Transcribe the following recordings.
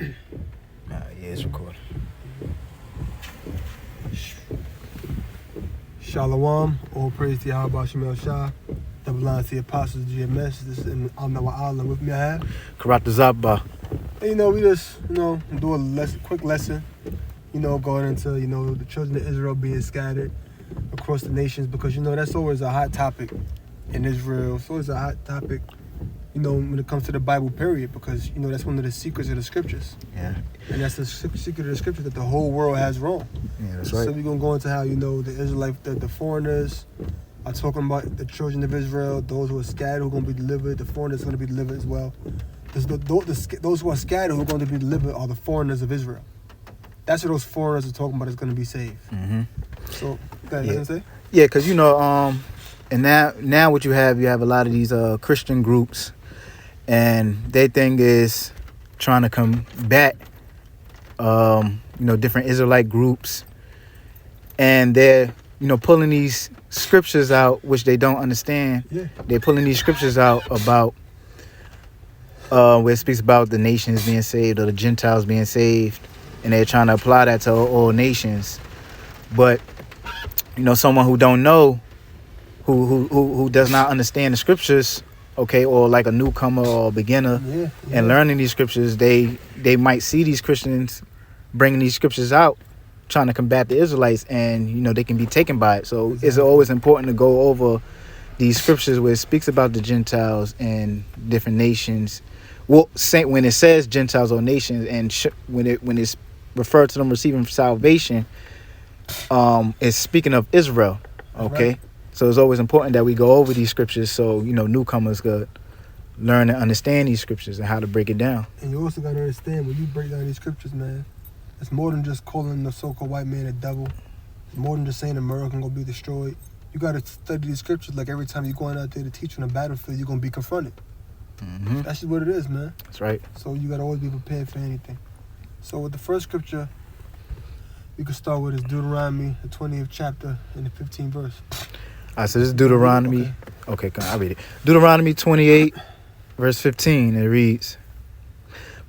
Yeah, it's recording. Shalom, all praise to Yahweh Shemel Shah. Double line to the apostles GMS. This is in Amnawa Island with me. I have. Karat Zabba. And, we just, do a quick lesson, going into, the children of Israel being scattered across the nations because, that's always a hot topic in Israel. It's always a hot topic, when it comes to the Bible, period, because, that's one of the secrets of the scriptures. Yeah. And that's the secret of the scripture that the whole world has wrong. Yeah, that's right. So we're going to go into how, the Israelites, the foreigners are talking about the children of Israel, those who are scattered who are going to be delivered, the foreigners are going to be delivered as well. Those who are scattered who are going to be delivered are the foreigners of Israel. That's what those foreigners are talking about is going to be saved. Mm-hmm. So, that doesn't say? Yeah, because, and now what you have a lot of these Christian groups, and their thing is trying to combat different Israelite groups, and they're pulling these scriptures out which they don't understand. Yeah. They're pulling these scriptures out about where it speaks about the nations being saved or the Gentiles being saved, and they're trying to apply that to all nations. But someone who don't know, who does not understand the scriptures, okay, or like a newcomer or a beginner, and learning these scriptures, they might see these Christians bringing these scriptures out, trying to combat the Israelites, and they can be taken by it. So It's always important to go over these scriptures where it speaks about the Gentiles and different nations. Well, when it says Gentiles or nations, and when it's referred to them receiving salvation, it's speaking of Israel. Okay. Right. So it's always important that we go over these scriptures so newcomers could learn and understand these scriptures and how to break it down. And you also got to understand, when you break down these scriptures, man, it's more than just calling the so-called white man a devil. It's more than just saying America gonna be destroyed. You got to study these scriptures like every time you're going out there to teach on the battlefield, you're gonna be confronted. Mm-hmm. That's just what it is, man. That's right. So you got to always be prepared for anything. So with the first scripture we could start with is Deuteronomy, the 20th chapter and the 15th verse. All right, so this is Deuteronomy. Okay, I'll read it. Deuteronomy 28, verse 15, it reads,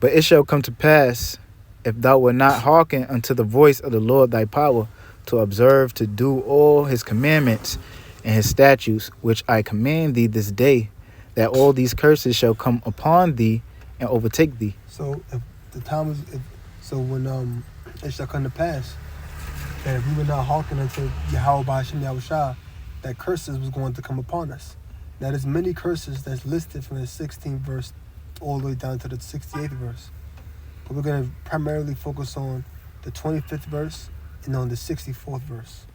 "But it shall come to pass, if thou wilt not hearken unto the voice of the Lord thy power, to observe to do all his commandments and his statutes, which I command thee this day, that all these curses shall come upon thee and overtake thee." So if the time is, when it shall come to pass that if we were not hearken unto Yahweh B'Hashem Yahushua, that curses was going to come upon us. Now there's many curses that's listed from the 16th verse all the way down to the 68th verse. But we're going to primarily focus on the 25th verse and on the 64th verse.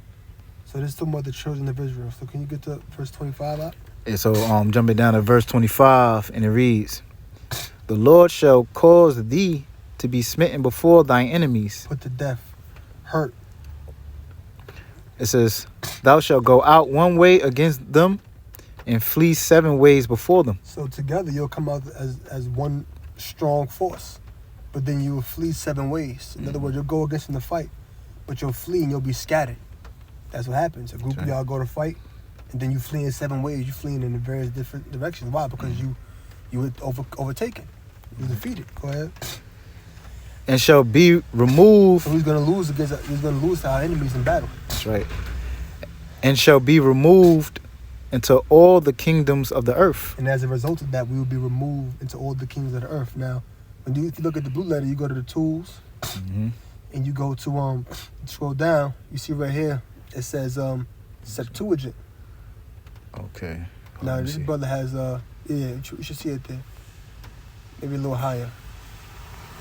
So this is talking about the children of Israel. So can you get to verse 25 out? And so jumping down to verse 25, and it reads, "The Lord shall cause thee to be smitten before thine enemies." Put to death, hurt. It says, "Thou shalt go out one way against them and flee 7 ways before them." So together you'll come out as one strong force, but then you will flee 7 ways. In other words, you'll go against them to fight, but you'll flee and you'll be scattered. That's what happens. A group of y'all go to fight, and then you flee in 7 ways. You're fleeing in various different directions. Why? Because you were overtaken. You were defeated. Go ahead. "And shall be removed." So who's gonna lose to our enemies in battle? That's right. "And shall be removed into all the kingdoms of the earth." And as a result of that, we will be removed into all the kingdoms of the earth. Now, if you look at the blue letter, you go to the tools, and you go to scroll down. You see right here it says Septuagint. Okay. Now this brother has you should see it there. Maybe a little higher.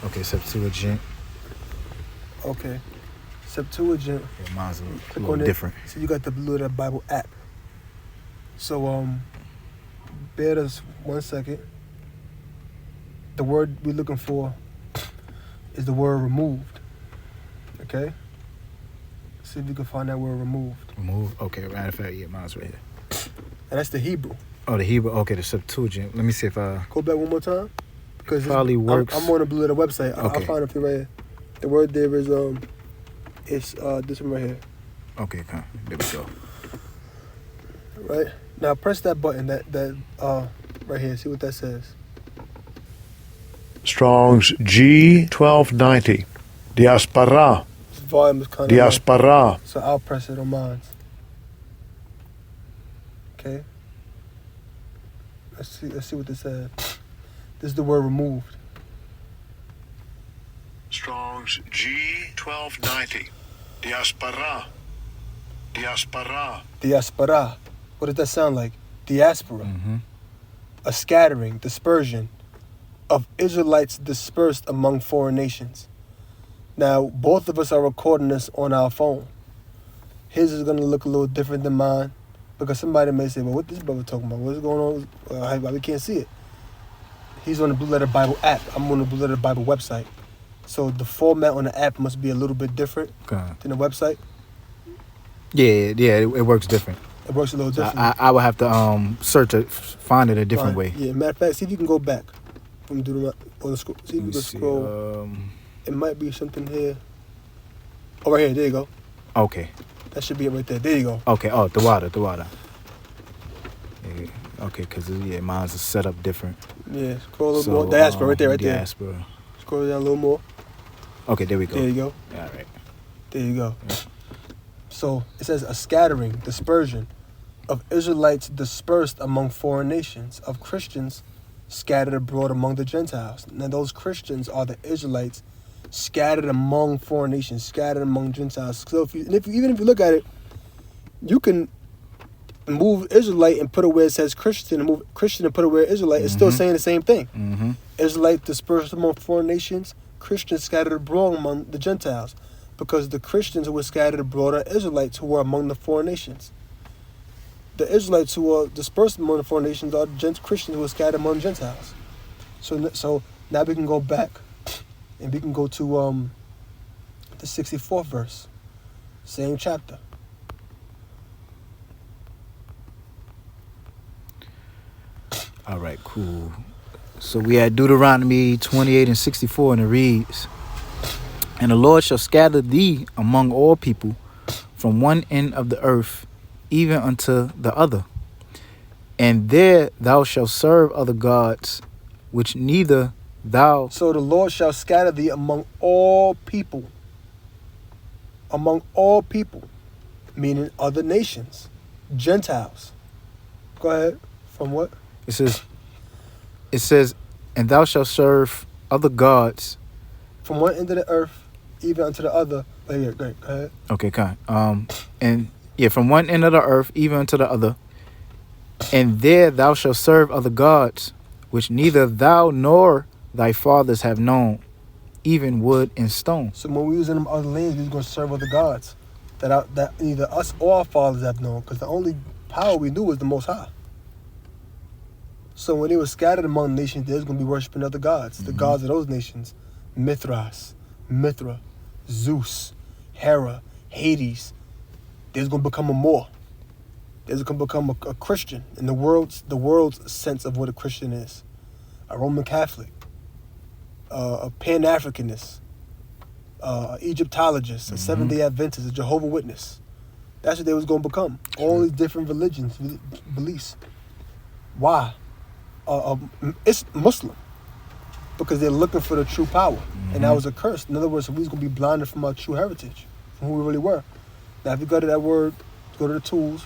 Okay, Septuagint. Okay, Septuagint. Yeah, mine's a little different. So you got the Blue Letter Bible app. So bear with us 1 second. The word we're looking for is the word removed. Okay. See if you can find that word removed. Removed. Okay, matter of fact, yeah, mine's right here. And that's the Hebrew. Oh, the Hebrew. Okay, the Septuagint. Let me see if I. Go back one more time. Because probably works. I'm on the Blue Letter website. Okay. I'll find it for you right here. The word there is it's this one right here. Okay, come. There we go. Right now, press that button that right here. See what that says. Strong's G1290. Diaspora. This volume is kind of Diaspora. so I'll press it on mine. Okay. Let's see what this says. This is the word removed. Strong's G1290. Diaspora. Diaspora. Diaspora. What does that sound like? Diaspora. Mm-hmm. A scattering, dispersion of Israelites dispersed among foreign nations. Now, both of us are recording this on our phone. His is going to look a little different than mine because somebody may say, well, what this brother talking about? What's going on? Why we can't see it? He's on the Blue Letter Bible app. I'm on the Blue Letter Bible website. So the format on the app must be a little bit different than the website. Yeah, it works different. It works a little different. I would have to search it, find it a different way. Yeah, matter of fact, see if you can go back. From on the scroll. See if you can scroll. It might be something here. Oh, right here. There you go. Okay. That should be it right there. There you go. Okay. Oh, the water. Yeah, okay, because mine's is set up different. Yeah, scroll a little more. Diaspora, right there. Diaspora. Scroll down a little more. Okay, there we go. There you go. All right. There you go. Yeah. So it says a scattering, dispersion of Israelites dispersed among foreign nations, of Christians scattered abroad among the Gentiles. Now those Christians are the Israelites scattered among foreign nations, scattered among Gentiles. So even if you look at it, you can move Israelite and put it where it says Christian, and move Christian and put it where Israelite. It's still saying the same thing. Mm-hmm. Israelite dispersed among foreign nations, Christians scattered abroad among the Gentiles, because the Christians who were scattered abroad are Israelites who were among the foreign nations. The Israelites who are dispersed among the foreign nations are Christians who are scattered among Gentiles. So now we can go back and we can go to the 64th verse, same chapter. All right, cool. So we had Deuteronomy 28 and 64, and it reads, "And the Lord shall scatter thee among all people from one end of the earth even unto the other. And there thou shalt serve other gods, which neither thou..." So the Lord shall scatter thee among all people. Among all people, meaning other nations, Gentiles. Go ahead. From what? It says, "And thou shalt serve other gods." From one end of the earth, even unto the other. Oh, yeah, go ahead. Okay, kind. From one end of the earth even unto the other. And there thou shalt serve other gods, which neither thou nor thy fathers have known, even wood and stone. So when we was in them other lands, we was going to serve other gods that neither us or our fathers have known, because the only power we knew was the Most High. So when they were scattered among nations, they was going to be worshiping other gods, the gods of those nations. Mithra, Zeus, Hera, Hades. They was going to become a Moor. They was going to become a Christian in the world's sense of what a Christian is. A Roman Catholic, a Pan-Africanist, Egyptologist, a Seventh-day Adventist, a Jehovah's Witness. That's what they was going to become. All these different religions, beliefs. Why? It's Muslim. Because they're looking for the true power. And that was a curse. In other words, we was going to be blinded from our true heritage, from who we really were. Now, if you go to that word, go to the tools,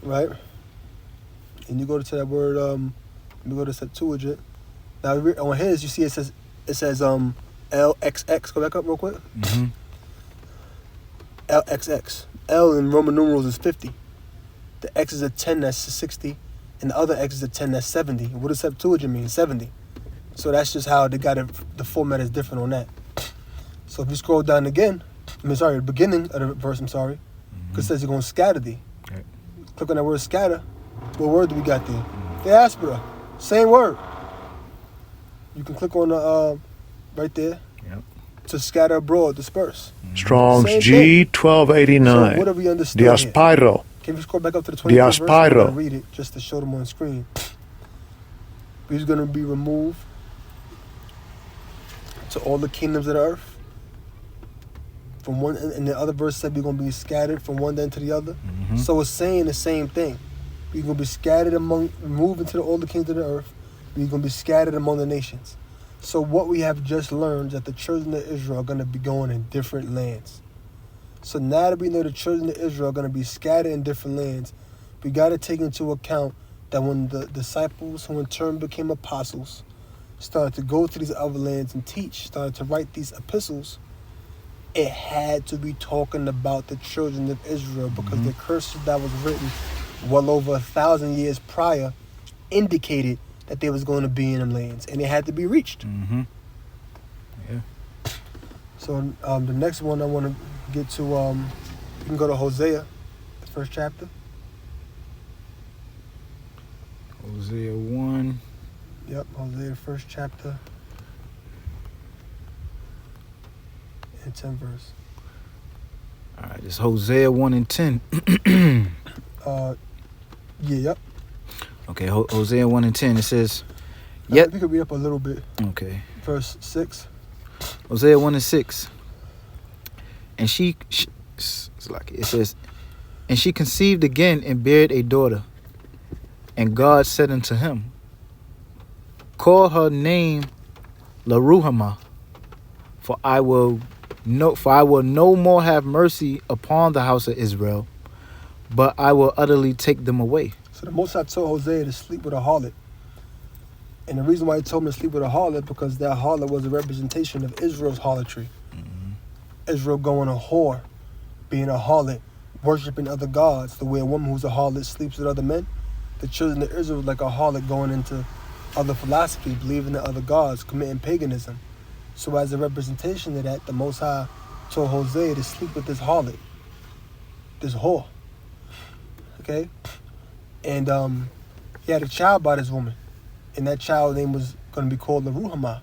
right? And you go to that word, you go to Septuagint. Now, on his, you see it says LXX. Go back up real quick. Mm-hmm. LXX. L in Roman numerals is 50. The X is a 10, that's 60. And the other X is a 10, that's 70. What does Septuagint mean? 70. So that's just how they got it. The format is different on that. So if you scroll down again, the beginning of the verse, because it says you're going to scatter thee. Right. Click on that word scatter. What word do we got there? Diaspora. Same word. You can click on the, right there. Yep. To scatter abroad, disperse. Strong's Same thing. G1289. So what do we understand here? Diaspora. Can we scroll back up to the 24th verse? I'm Diaspora. going to read it just to show them on the screen. He's going to be removed to all the kingdoms of the earth. From one, and the other verse said we're going to be scattered from one end to the other. So it's saying the same thing. We're going to be scattered moved into all the kingdoms of the earth. We're going to be scattered among the nations. So what we have just learned is that the children of Israel are going to be going in different lands. So now that we know the children of Israel are going to be scattered in different lands, we got to take into account that when the disciples, who in turn became apostles, started to go to these other lands and teach, started to write these epistles, it had to be talking about the children of Israel, because the curses that was written well over 1,000 years prior indicated that they was going to be in them lands, and it had to be reached. Yeah. So the next one I want to get to, you can go to Hosea, the first chapter. Hosea 1. Yep, Hosea, the first chapter. And 10 verse. All right, it's Hosea 1 and 10. Yep. Okay, Hosea 1 and 10. It says, Yep. We could read up a little bit. Okay. Verse 6. Hosea 1 and 6. And it says, and she conceived again and bare a daughter. And God said unto him, call her name Laruhamah, for I will no more have mercy upon the house of Israel, but I will utterly take them away. So the Most High told Hosea to sleep with a harlot. And the reason why he told him to sleep with a harlot, because that harlot was a representation of Israel's harlotry. Israel going a whore, being a harlot, worshiping other gods, the way a woman who's a harlot sleeps with other men. The children of Israel was like a harlot going into other philosophy, believing in other gods, committing paganism. So as a representation of that, the Most High told Hosea to sleep with this harlot, this whore. Okay? And he had a child by this woman. And that child's name was going to be called Laruhamah,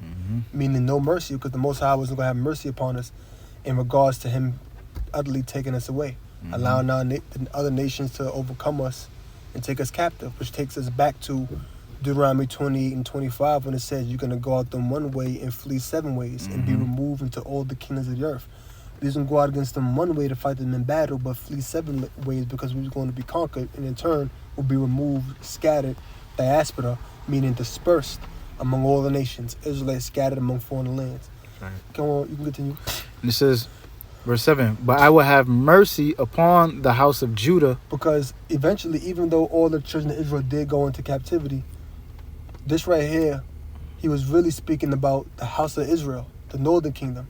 meaning no mercy, because the Most High wasn't going to have mercy upon us in regards to him utterly taking us away, allowing the other nations to overcome us and take us captive, which takes us back to Deuteronomy 28 and 25, when it says you're going to go out them one way and flee 7 ways and be removed into all the kingdoms of the earth. We didn't go out against them one way to fight them in battle, but flee 7 ways because we were going to be conquered, and in turn will be removed, scattered, diaspora, meaning dispersed among all the nations. Israelites scattered among foreign lands. Right. Come on, you can continue. And it says, verse 7, but I will have mercy upon the house of Judah. Because eventually, even though all the children of Israel did go into captivity, this right here, he was really speaking about the house of Israel, the northern kingdom.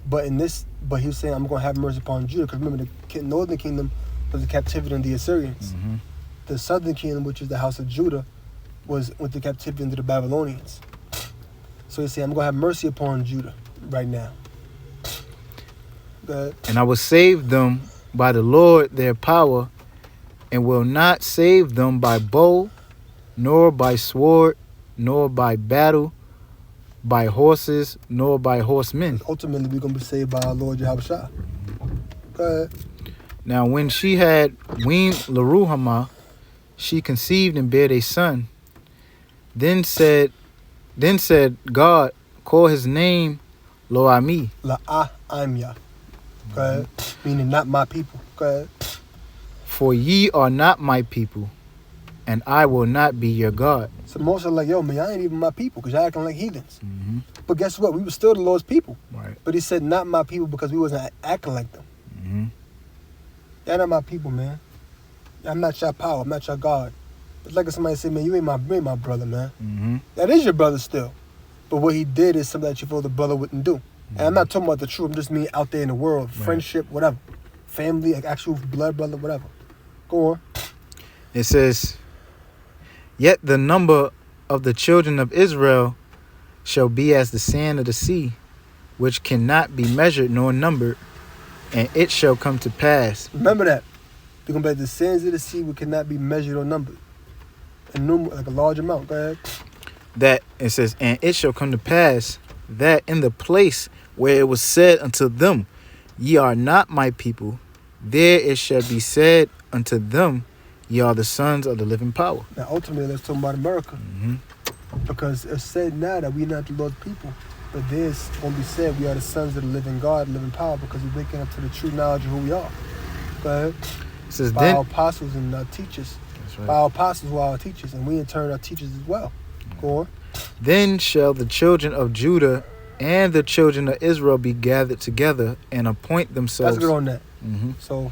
But he was saying, I'm going to have mercy upon Judah. Because remember, the northern kingdom was the captivity in the Assyrians. The southern kingdom, which is the house of Judah, went to captivity into the Babylonians. So he's saying, I'm going to have mercy upon Judah right now. Go ahead. And I will save them by the Lord their power, and will not save them by bow, nor by sword, nor by battle, by horses, nor by horsemen. Ultimately, we're going to be saved by our Lord Yahushua. Go ahead. Now when she had weaned Laruhamah, she conceived and bare a son. Then said God, call his name Lo-Ami. La-a-am-ya. Go ahead. Meaning not my people. Go ahead. For ye are not my people, and I will not be your God. So most are like, yo, man, I ain't even my people because y'all acting like heathens. But guess what? We were still the Lord's people. Right. But he said, not my people because we wasn't acting like them. Y'all not my people, man. I'm not your power. I'm not your God. It's like if somebody said, man, you ain't my brother, man. That is your brother still. But what he did is something that you feel the brother wouldn't do. And I'm not talking about the truth. I'm just meaning out there in the world. Right. Friendship, whatever. Family, like actual blood brother, whatever. Go on. It says, yet the number of the children of Israel shall be as the sand of the sea, which cannot be measured nor numbered, and it shall come to pass. Remember that. They're going to be like the sands of the sea, which cannot be measured or numbered. Like a large amount. Go ahead. That it says, and it shall come to pass that in the place where it was said unto them, ye are not my people, there it shall be said unto them, ye are the sons of the living power. Now, ultimately, let's talk about America. Because it's said now that we're not the Lord's people. But there's going to be said we are the sons of the living God, living power, because we're waking up to the true knowledge of who we are. Go ahead. It says, by then our apostles and our teachers. that's right. By our apostles who are our teachers, and we in turn are teachers as well. Go on. Then shall the children of Judah and the children of Israel be gathered together and appoint Let's themselves. get on that. Mhm. So